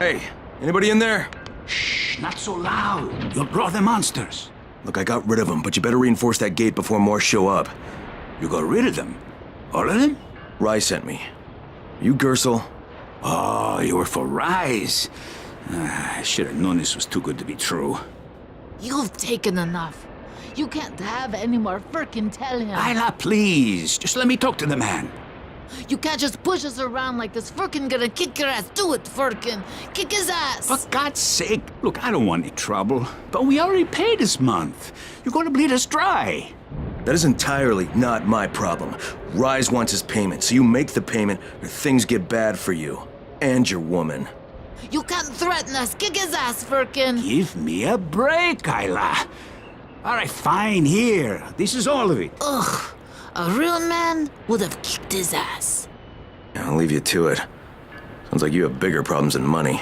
Hey, anybody in there? Shh, not so loud. You'll draw the monsters. Look, I got rid of them, but you better reinforce that gate before more show up. You got rid of them? All of them? Rise sent me. You Gersel? Oh, you were for Rise. I should have known this was too good to be true. You've taken enough. You can't have any more. Firkin, tell him. Isla, please. Just let me talk to the man. You can't just push us around like this. Firkin gonna kick your ass. Do it, Firkin. Kick his ass. For God's sake. Look, I don't want any trouble. But we already paid this month. You're gonna bleed us dry. That is entirely not my problem. Rise wants his payment, so you make the payment or things get bad for you. And your woman. You can't threaten us. Kick his ass, Firkin. Give me a break, Isla. All right, fine, here. This is all of it. Ugh. A real man would have kicked his ass. I'll leave you to it. Sounds like you have bigger problems than money.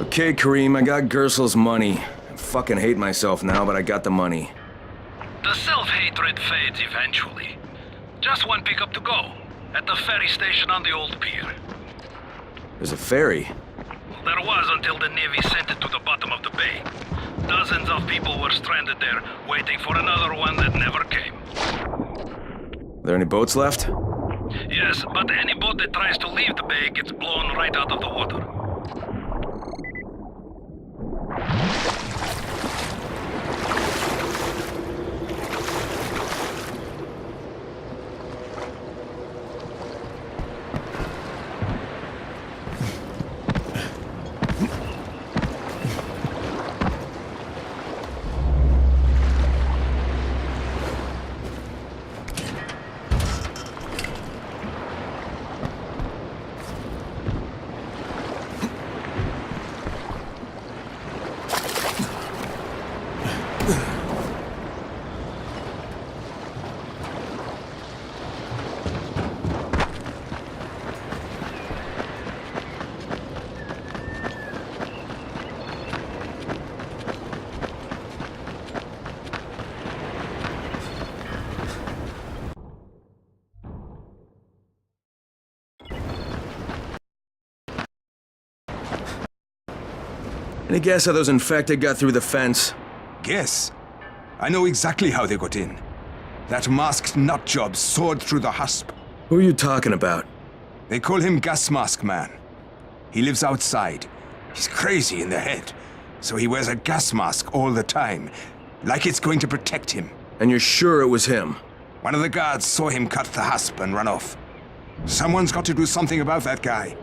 Okay, Kareem, I got Gersel's money. I fucking hate myself now, but I got the money. The self-hatred fades eventually. Just one pickup to go. At the ferry station on the old pier. There's a ferry. There was until the Navy sent it to the bottom of the bay. Dozens of people were stranded there, waiting for another one that never came. Are there any boats left? Yes, but any boat that tries to leave the bay gets blown right out of the water. Any guess how those infected got through the fence? Guess? I know exactly how they got in. That masked nutjob soared through the husp. Who are you talking about? They call him Gas Mask Man. He lives outside. He's crazy in the head, so he wears a gas mask all the time, like it's going to protect him. And you're sure it was him? One of the guards saw him cut the husp and run off. Someone's got to do something about that guy.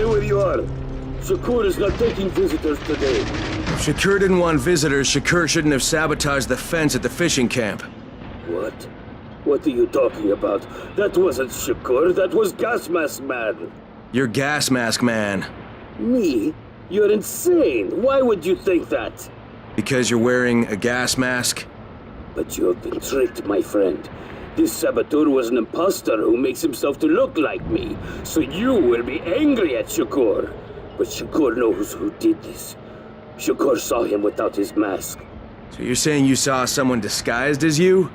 where you are. Shakur is not taking visitors today. If Shakur didn't want visitors, Shakur shouldn't have sabotaged the fence at the fishing camp. What? What are you talking about? That wasn't Shakur, that was Gas Mask Man. You're Gas Mask Man. Me? You're insane. Why would you think that? Because you're wearing a gas mask? But you have been tricked, my friend. This saboteur was an imposter who makes himself to look like me. So you will be angry at Shakur. But Shakur knows who did this. Shakur saw him without his mask. So you're saying you saw someone disguised as you?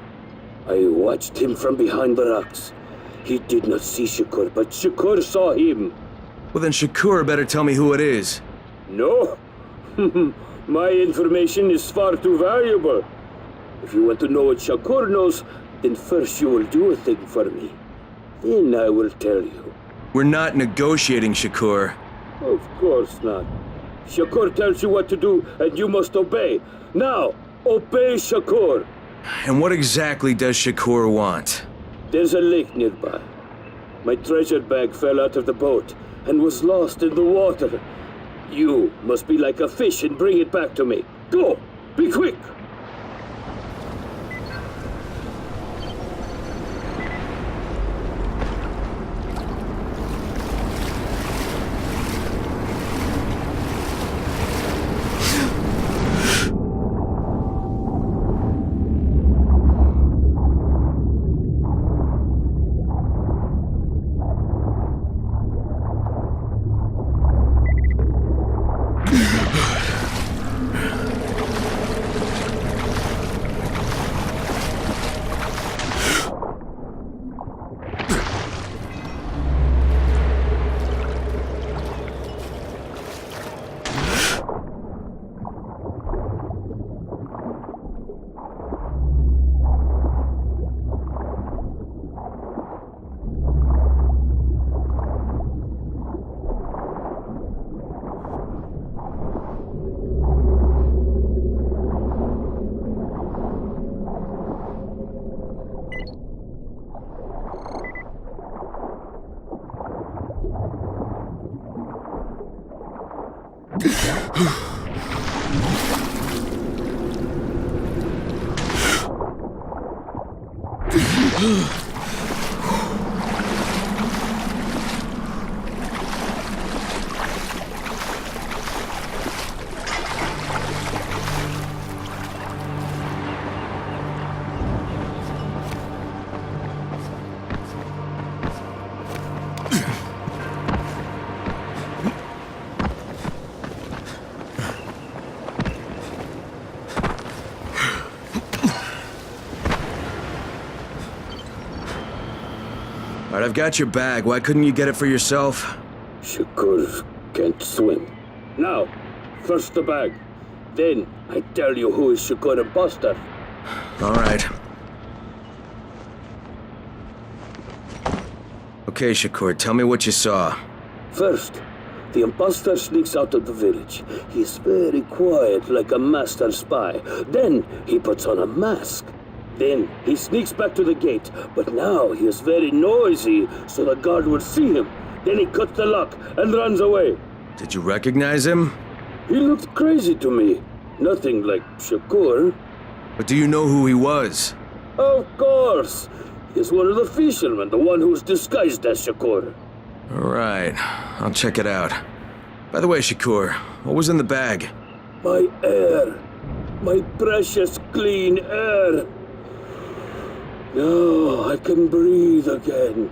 I watched him from behind the rocks. He did not see Shakur, but Shakur saw him. Well then Shakur better tell me who it is. No? My information is far too valuable. If you want to know what Shakur knows, then first you will do a thing for me. Then I will tell you. We're not negotiating, Shakur. Of course not. Shakur tells you what to do, and you must obey. Now, obey Shakur. And what exactly does Shakur want? There's a lake nearby. My treasure bag fell out of the boat and was lost in the water. You must be like a fish and bring it back to me. Go! Be quick! All right, I've got your bag. Why couldn't you get it for yourself? Shakur can't swim. Now, first the bag. Then I tell you who is Shakur imposter. All right. Okay, Shakur, tell me what you saw. First, the imposter sneaks out of the village. He is very quiet, like a master spy. Then he puts on a mask. Then he sneaks back to the gate, but now he is very noisy, so the guard will see him. Then he cuts the lock and runs away. Did you recognize him? He looked crazy to me. Nothing like Shakur. But do you know who he was? Of course. He's one of the fishermen, the one who's disguised as Shakur. All right, I'll check it out. By the way, Shakur, what was in the bag? My air. My precious clean air. Now I can breathe again.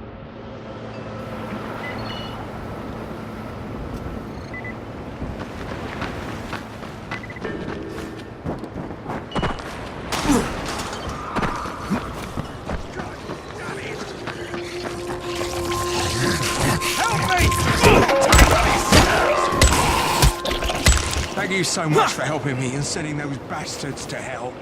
Thank you so much for helping me and sending those bastards to hell.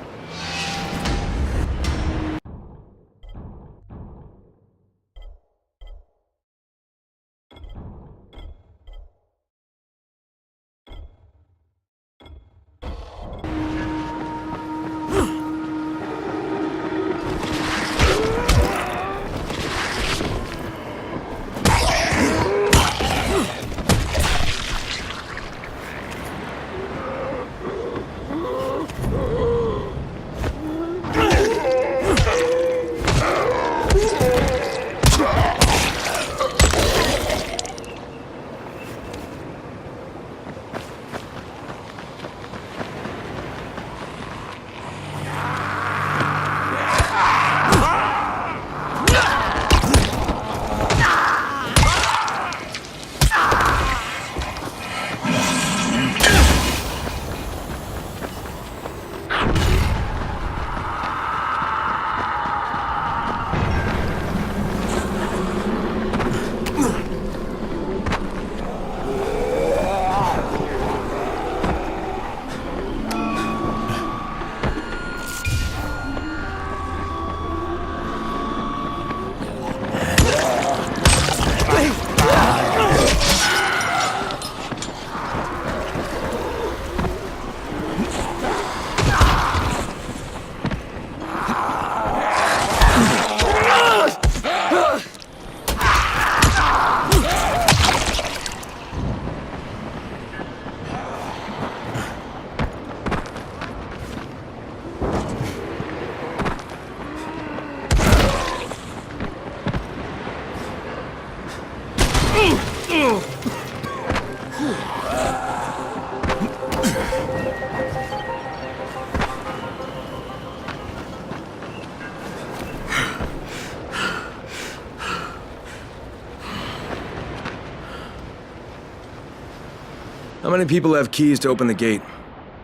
How many people have keys to open the gate?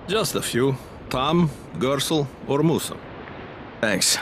Just a few. Tom, Gersel, or Musa. Thanks.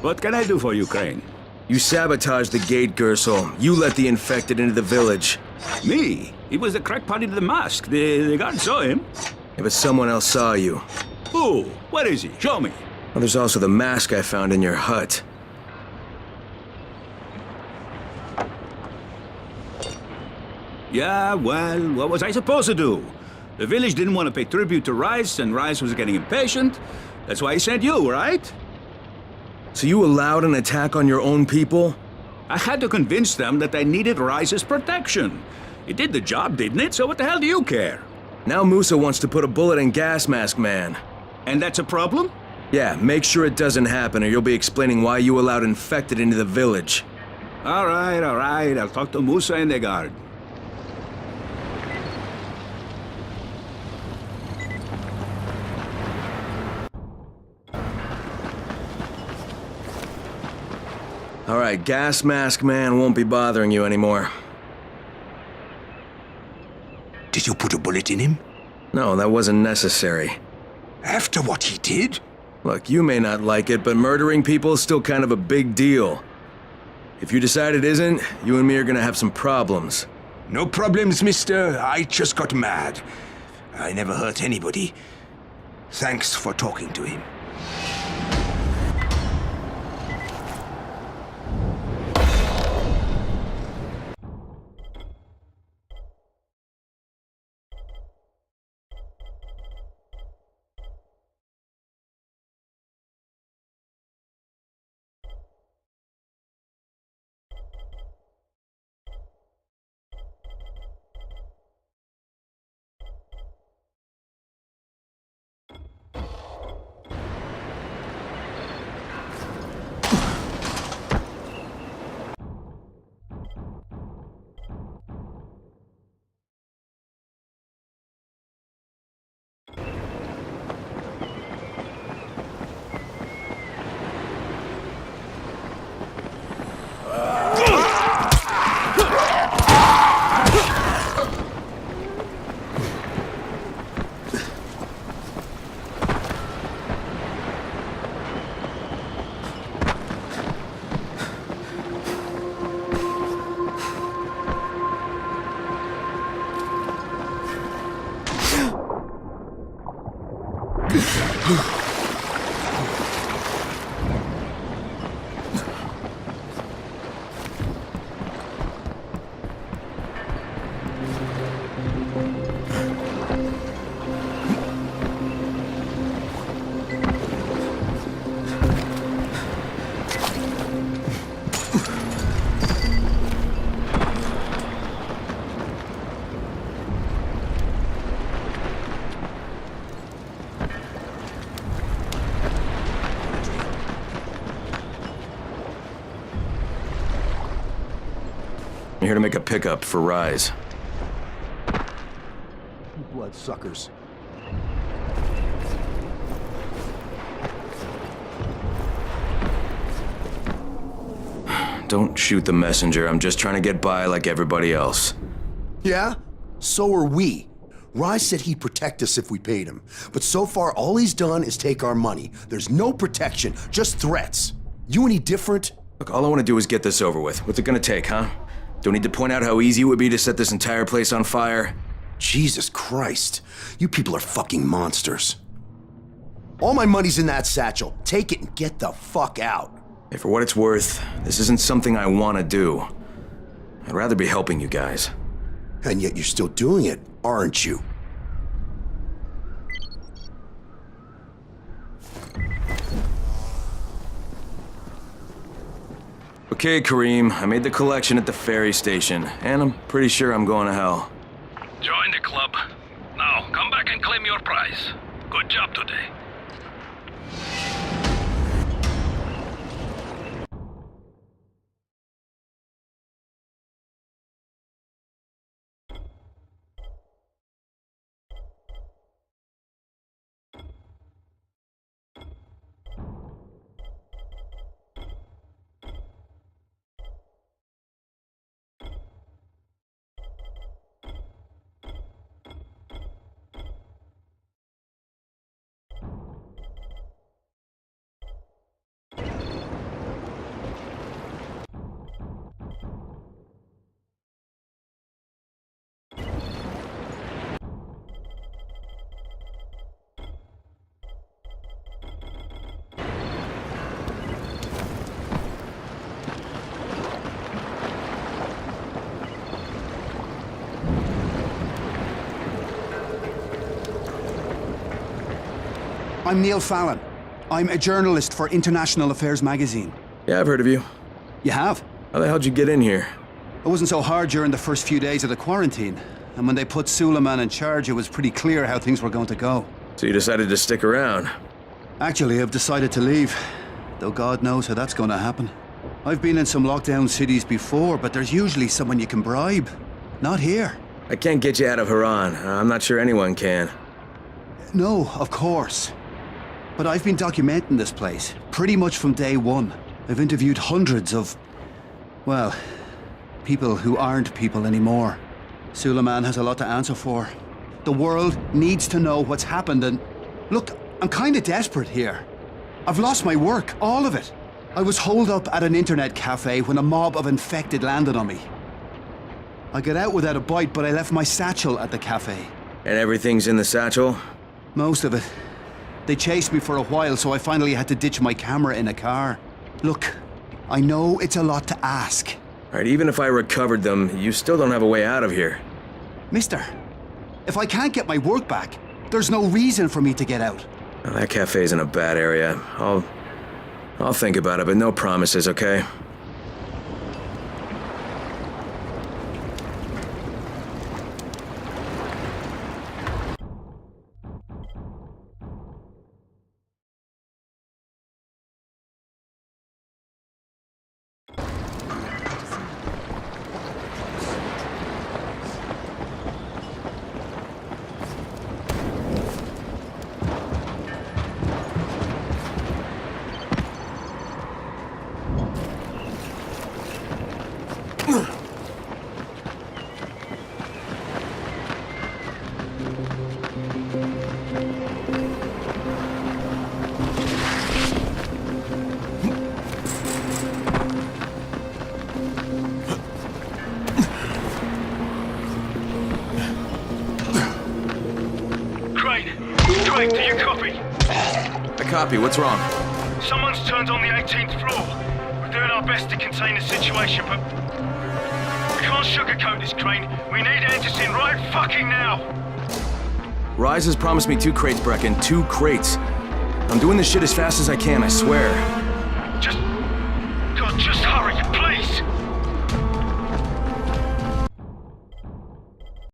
What can I do for you, Crane? You sabotaged the gate, Gersel. You let the infected into the village. Me? He was the crackpot in the mask. The guard saw him. Yeah, but someone else saw you. Who? Where is he? Show me. Well, there's also the mask I found in your hut. Yeah, well, what was I supposed to do? The village didn't want to pay tribute to Rice, and Rice was getting impatient. That's why he sent you, right? So you allowed an attack on your own people? I had to convince them that they needed Rice's protection. It did the job, didn't it? So what the hell do you care? Now Musa wants to put a bullet in Gas Mask Man. And that's a problem? Yeah, make sure it doesn't happen or you'll be explaining why you allowed infected into the village. All right. I'll talk to Musa and the guard. All right, Gas Mask Man won't be bothering you anymore. Did you put a bullet in him? No, that wasn't necessary. After what he did? Look, you may not like it, but murdering people is still kind of a big deal. If you decide it isn't, you and me are gonna have some problems. No problems, mister. I just got mad. I never hurt anybody. Thanks for talking to him. I'm here to make a pickup for Rise. Bloodsuckers. Don't shoot the messenger. I'm just trying to get by like everybody else. Yeah? So are we. Rise said he'd protect us if we paid him. But so far, all he's done is take our money. There's no protection, just threats. You any different? Look, all I want to do is get this over with. What's it gonna take, huh? Don't need to point out how easy it would be to set this entire place on fire. Jesus Christ. You people are fucking monsters. All my money's in that satchel. Take it and get the fuck out. Hey, for what it's worth, this isn't something I want to do. I'd rather be helping you guys. And yet you're still doing it, aren't you? Okay, Kareem, I made the collection at the ferry station, and I'm pretty sure I'm going to hell. Join the club. Now, come back and claim your prize. Good job today. I'm Neil Fallon. I'm a journalist for International Affairs magazine. Yeah, I've heard of you. You have? How the hell'd you get in here? It wasn't so hard during the first few days of the quarantine. And when they put Suleiman in charge, it was pretty clear how things were going to go. So you decided to stick around? Actually, I've decided to leave. Though God knows how that's going to happen. I've been in some lockdown cities before, but there's usually someone you can bribe. Not here. I can't get you out of Haran. I'm not sure anyone can. No, of course. But I've been documenting this place, pretty much from day one. I've interviewed hundreds of, well, people who aren't people anymore. Suleiman has a lot to answer for. The world needs to know what's happened and... Look, I'm kinda desperate here. I've lost my work, all of it. I was holed up at an internet cafe when a mob of infected landed on me. I got out without a bite, but I left my satchel at the cafe. And everything's in the satchel? Most of it. They chased me for a while, so I finally had to ditch my camera in a car. Look, I know it's a lot to ask. Alright, even if I recovered them, you still don't have a way out of here. Mister, if I can't get my work back, there's no reason for me to get out. Well, that cafe's in a bad area. I'll think about it, but no promises, okay? Crane, do you copy? Copy. What's wrong? Someone's turned on the 18th floor. We're doing our best to contain the situation, but we can't sugarcoat this, Crane. We need Anderson right fucking now. Rise has promised me 2 crates, Brecken. 2 crates. I'm doing this shit as fast as I can, I swear. Just